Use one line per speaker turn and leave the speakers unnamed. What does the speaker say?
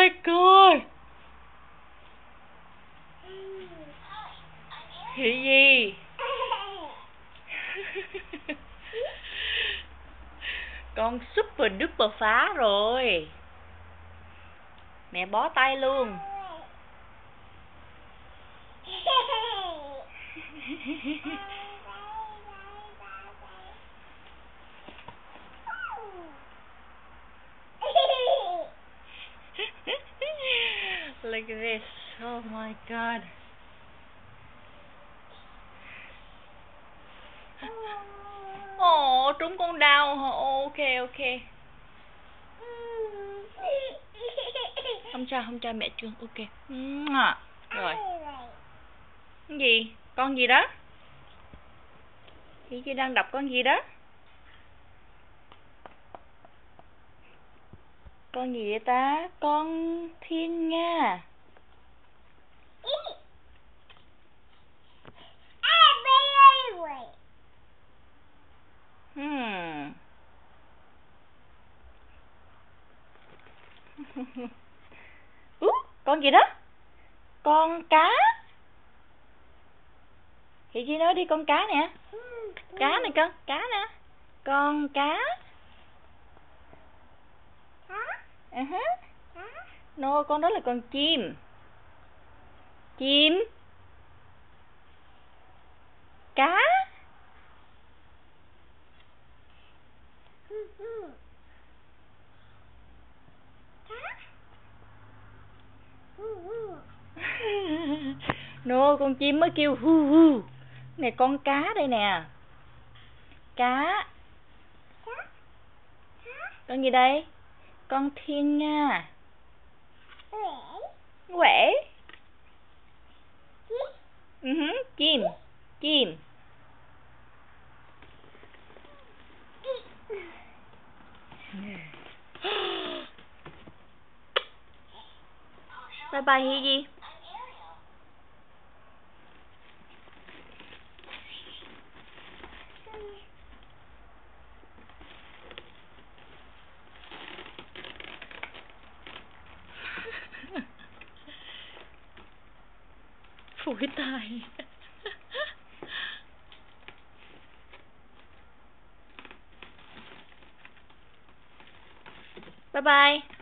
my god. Cái gì? Con super duper phá rồi. Mẹ bó tay luôn. Look at this. Oh my god. Ồ, trúng con đau. Ok ok. Không cho mẹ chưa. Ok. Rồi. Cái gì? Con gì đó? Chị đang đọc con gì đó? Con gì vậy ta? Con Thiên Nga. Con gì đó? Con cá. Chị Chi nói đi, con cá nè. Cá này con, cá nè. Con cá. No, con đó là con chim. Chim. Cá. No, con chim mới kêu hu hu. Này con cá đây nè. Cá. Con gì đây? Con Thiên Nga. Quẩy. Chim. Chim. Bye bye Hi Di. Phủi tay. Bye bye.